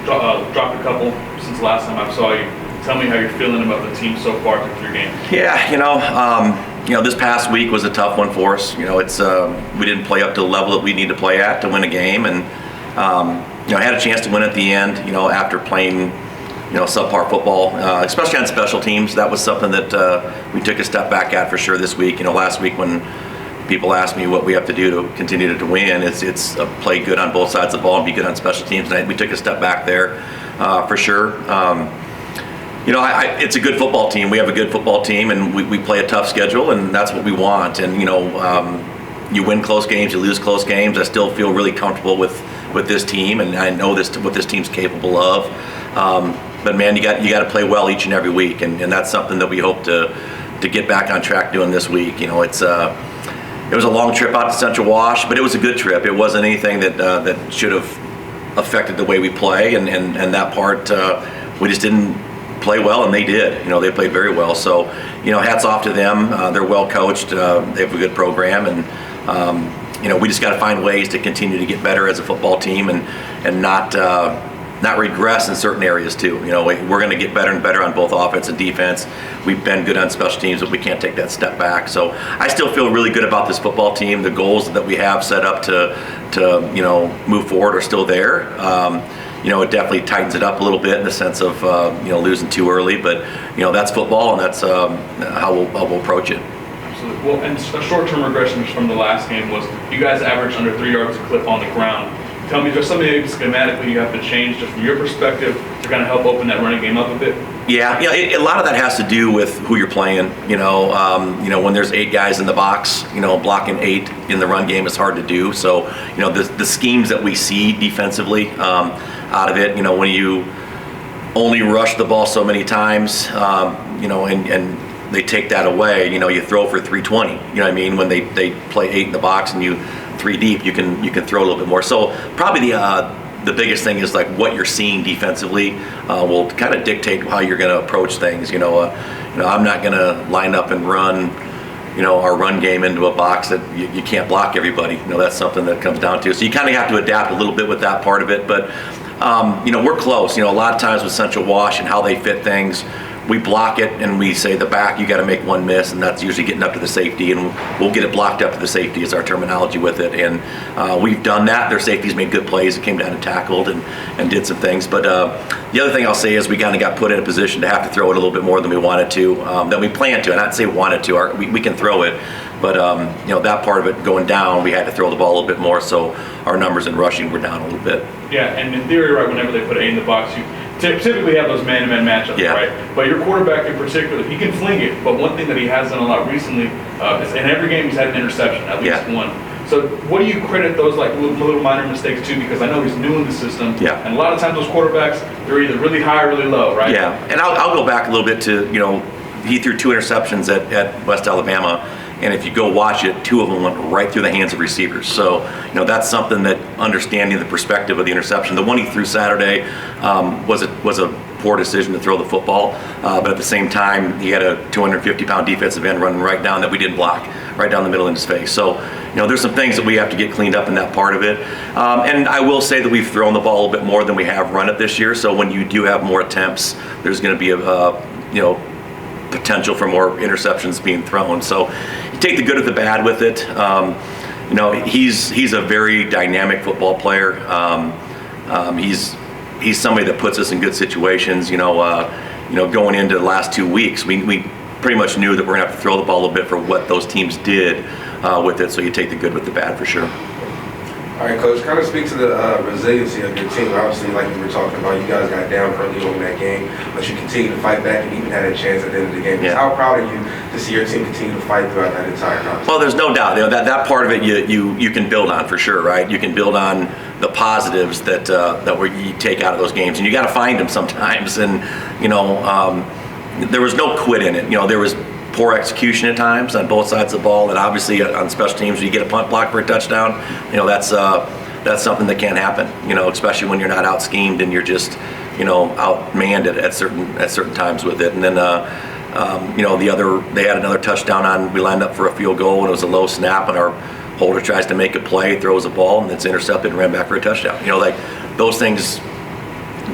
dropped a couple since last time I saw you. Tell me how you're feeling about the team so far through 3 games. Yeah, this past week was a tough one for us. It's we didn't play up to the level that we need to play at to win a game, and I had a chance to win at the end. After playing subpar football, especially on special teams. That was something that we took a step back at for sure this week. Last week when people asked me what we have to do to continue to win, it's play good on both sides of the ball and be good on special teams. And we took a step back there for sure. It's a good football team. We have a good football team, and we play a tough schedule, and that's what we want. And you win close games, you lose close games. I still feel really comfortable with this team, and I know what this team's capable of. But man, you got to play well each and every week, and that's something that we hope to get back on track doing this week. It was a long trip out to Central Wash, but it was a good trip. It wasn't anything that should have affected the way we play, and that part we just didn't play well, and they did. They played very well. So hats off to them. They're well coached. They have a good program, and we just got to find ways to continue to get better as a football team, and not regress in certain areas too. We're going to get better and better on both offense and defense. We've been good on special teams, but we can't take that step back. So I still feel really good about this football team. The goals that we have set up to move forward are still there. It definitely tightens it up a little bit in the sense of losing too early, but that's football, and that's how we'll approach it. Absolutely. Well, and a short-term regression from the last game was you guys averaged under 3 yards a clip on the ground. Tell me, is there something maybe schematically you have to change just from your perspective to kind of help open that running game up a bit? Yeah, a lot of that has to do with who you're playing. When there's 8 guys in the box, blocking 8 in the run game is hard to do. So, the schemes that we see defensively out of it, when you only rush the ball so many times, and they take that away, you throw for 320. You know what I mean? When they play 8 in the box and you 3 deep, you can throw a little bit more. So probably the biggest thing is like what you're seeing defensively will kind of dictate how you're going to approach things. I'm not going to line up and run our run game into a box that you can't block everybody. That's something that comes down to. So you kind of have to adapt a little bit with that part of it. But we're close. A lot of times with Central Wash and how they fit things, we block it and we say the back, you got to make one miss, and that's usually getting up to the safety, and we'll get it blocked up to the safety is our terminology with it. And we've done that. Their safeties made good plays. It came down and tackled and did some things. But the other thing I'll say is we kind of got put in a position to have to throw it a little bit more than we wanted to, than we planned to. And I'd say wanted to. We can throw it, but that part of it going down, we had to throw the ball a little bit more, so our numbers in rushing were down a little bit. Yeah, and in theory, right, whenever they put 8 in the box, you typically have those man-to-man matchups, yeah. Right? But your quarterback in particular, he can fling it, but one thing that he has done a lot recently is in every game he's had an interception, at least one. So what do you credit those like little minor mistakes to? Because I know he's new in the system, and a lot of times those quarterbacks, they're either really high or really low, right? Yeah, and I'll go back a little bit to, he threw 2 interceptions at West Alabama, and if you go watch it, 2 of them went right through the hands of receivers. So, that's something that understanding the perspective of the interception. The one he threw Saturday was a poor decision to throw the football, but at the same time, he had a 250-pound defensive end running right down that we didn't block, right down the middle in his face. So, there's some things that we have to get cleaned up in that part of it. And I will say that we've thrown the ball a little bit more than we have run it this year. So when you do have more attempts, there's going to be potential for more interceptions being thrown. So you take the good with the bad with it. He's a very dynamic football player. He's somebody that puts us in good situations. Going into the last 2 weeks, we pretty much knew that we're gonna have to throw the ball a little bit for what those teams did with it. So you take the good with the bad for sure. All right, Coach, kind of speak to the resiliency of your team. Obviously, like you were talking about, you guys got down early on in that game, but you continue to fight back and even had a chance at the end of the game. Yeah. How proud are you to see your team continue to fight throughout that entire conference? Well, there's no doubt. That part of it you can build on for sure, right? You can build on the positives that you take out of those games, and you got to find them sometimes. And there was no quit in it. There was poor execution at times on both sides of the ball, and obviously on special teams, when you get a punt block for a touchdown, that's something that can't happen. Especially when you're not out schemed and you're just outmanned at certain times with it. And then they had another touchdown we lined up for a field goal, and it was a low snap, and our holder tries to make a play, throws a ball, and it's intercepted and ran back for a touchdown. Those things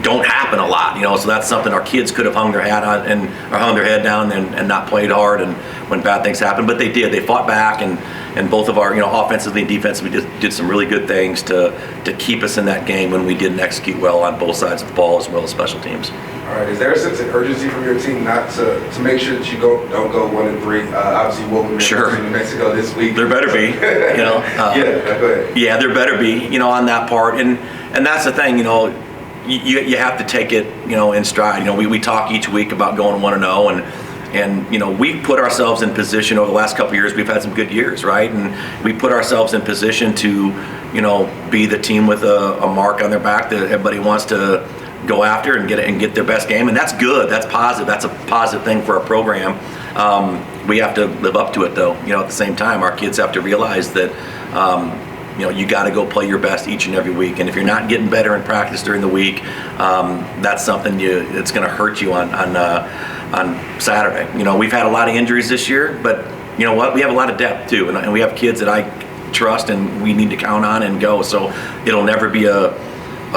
don't happen a lot, so that's something our kids could have hung their hat on or hung their head down and not played hard and when bad things happen, but they did. They fought back, and both of our, offensively and defensively did some really good things to keep us in that game when we didn't execute well on both sides of the ball as well as special teams. All right, is there a sense of urgency from your team not to make sure that you don't go 1-3? Obviously, you welcome Sure. to New Mexico this week. There better be, Go ahead. Yeah, there better be, on that part, and that's the thing, you have to take it, in stride. We talk each week about going 1-0, and we put ourselves in position over the last couple of years. We've had some good years, right? And we put ourselves in position to, be the team with a mark on their back that everybody wants to go after and get their best game, and that's good. That's positive. That's a positive thing for our program. We have to live up to it, though. At the same time, our kids have to realize that. You got to go play your best each and every week, and if you're not getting better in practice during the week, that's something it's going to hurt you on Saturday. We've had a lot of injuries this year, but you know what? We have a lot of depth too, and we have kids that I trust and we need to count on and go. So it'll never be a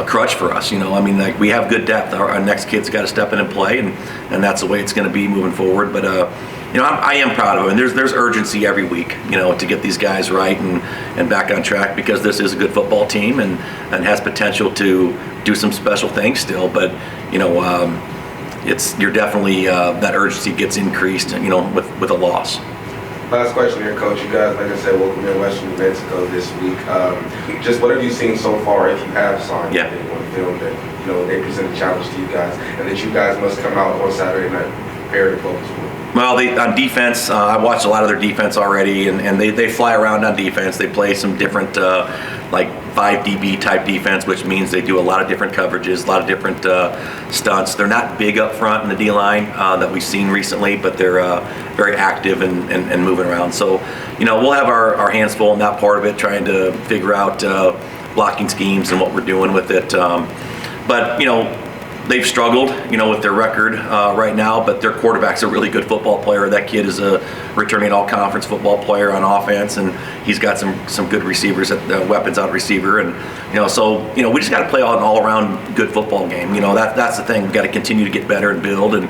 crutch for us. We have good depth. Our next kid's got to step in and play, and that's the way it's going to be moving forward. But I am proud of it, and there's urgency every week, to get these guys right and back on track, because this is a good football team and has potential to do some special things still. But you're definitely that urgency gets increased, with a loss. Last question here, Coach. You guys, like I said, welcome in Western New Mexico this week. Just what have you seen so far, if you have signed anything on film that they present a challenge to you guys, and that you guys must come out on Saturday night prepared to focus for? Well, on defense, I watched a lot of their defense already, and they fly around on defense. They play some different, like 5 DB type defense, which means they do a lot of different coverages, a lot of different stunts. They're not big up front in the D-line that we've seen recently, but they're very active and moving around. So, we'll have our hands full in that part of it, trying to figure out blocking schemes and what we're doing with it. But, they've struggled, with their record right now, but their quarterback's a really good football player. That kid is a returning all-conference football player on offense, and he's got some good receivers, weapons out receiver, and we just got to play an all-around good football game. That's the thing. We've got to continue to get better and build, and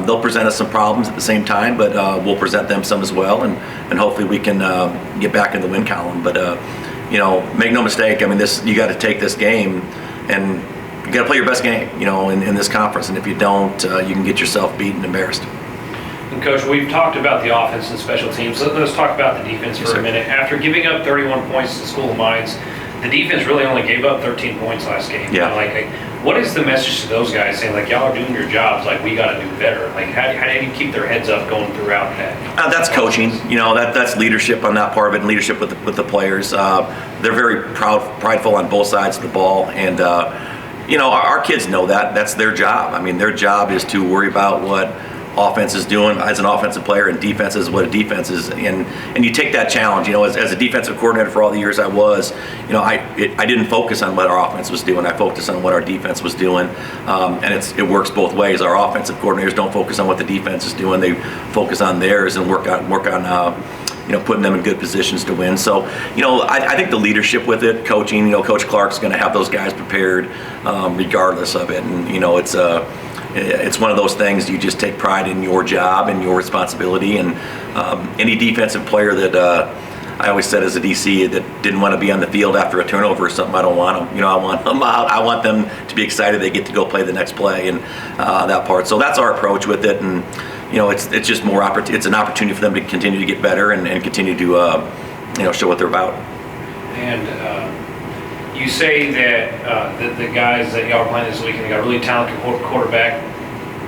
they'll present us some problems at the same time, but we'll present them some as well, and hopefully we can get back in the win column. But make no mistake. You got to take this game and you got to play your best game, in this conference. And if you don't, you can get yourself beat and embarrassed. And Coach, we've talked about the offense and special teams. Let's talk about the defense for a minute. After giving up 31 points to School of Mines, the defense really only gave up 13 points last game. Yeah. What is the message to those guys saying, y'all are doing your jobs, we got to do better? How do you keep their heads up going throughout that? That's coaching. That's leadership on that part of it, and leadership with the players. They're very prideful on both sides of the ball, and our kids know that. That's their job. Their job is to worry about what offense is doing as an offensive player, and defense is what a defense is. And you take that challenge. As a defensive coordinator for all the years I was, I didn't focus on what our offense was doing. I focused on what our defense was doing. And it works both ways. Our offensive coordinators don't focus on what the defense is doing. They focus on theirs and work on putting them in good positions to win. So, I think the leadership with it, coaching, Coach Clark's going to have those guys prepared regardless of it. And, it's one of those things, you just take pride in your job and your responsibility. And any defensive player that I always said as a DC that didn't want to be on the field after a turnover or something, I don't want them. I want them out. I want them to be excited they get to go play the next play and that part. So that's our approach with it. And it's just more it's an opportunity for them to continue to get better and continue to show what they're about. And you say that the guys that y'all are playing this weekend, they got a really talented quarterback,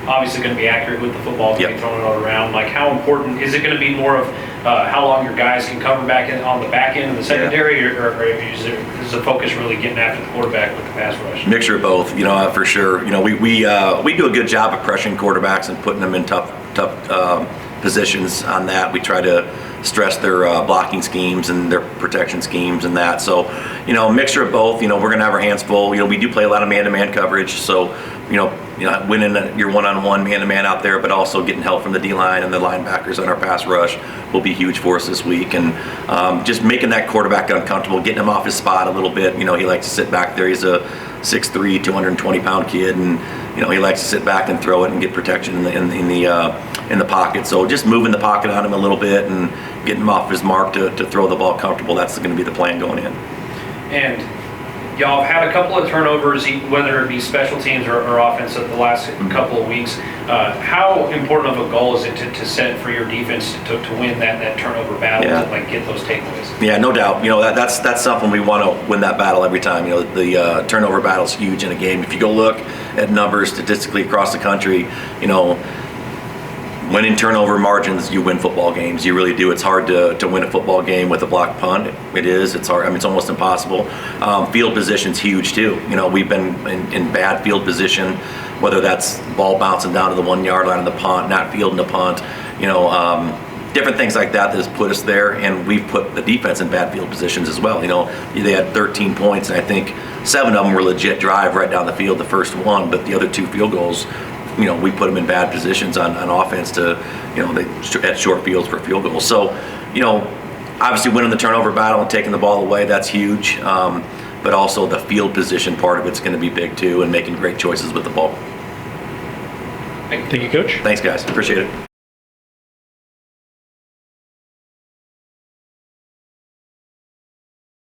obviously going to be accurate with the football, going to be throwing it all around. How important is it going to be? More of how long your guys can cover on the back end of the secondary, or is the focus really getting after the quarterback with the pass rush? Mixture of both, for sure. We do a good job of pressuring quarterbacks and putting them in tough positions on that. We try to stress their blocking schemes and their protection schemes and that. So, a mixture of both. We're going to have our hands full. We do play a lot of man-to-man coverage, so winning your one-on-one man-to-man out there, but also getting help from the D-line and the linebackers on our pass rush will be huge for us this week. And just making that quarterback uncomfortable, getting him off his spot a little bit. He likes to sit back there. He's a 6'3", 220-pound kid, and he likes to sit back and throw it and get protection in the pocket. So just moving the pocket on him a little bit and getting him off his mark to throw the ball comfortable. That's going to be the plan going in. And y'all have had a couple of turnovers, whether it be special teams or offense, the last couple of weeks. How important of a goal is it to set for your defense to win that turnover battle, to get those takeaways? Yeah, no doubt. That's something we want to win that battle every time. The turnover battle is huge in a game. If you go look at numbers statistically across the country, winning turnover margins, you win football games. You really do. It's hard to win a football game with a blocked punt. It is. It's hard. It's almost impossible. Field position's huge too. We've been in bad field position, whether that's ball bouncing down to the 1 yard line of the punt, not fielding the punt. Different things like that has put us there, and we've put the defense in bad field positions as well. They had 13 points, and I think 7 of them were legit drive right down the field, the first one, but the other 2 field goals, we put them in bad positions on offense to, they had short fields for field goals. So, obviously winning the turnover battle and taking the ball away, that's huge. But also the field position part of it's going to be big too, and making great choices with the ball. Thank you, Coach. Thanks, guys. Appreciate it.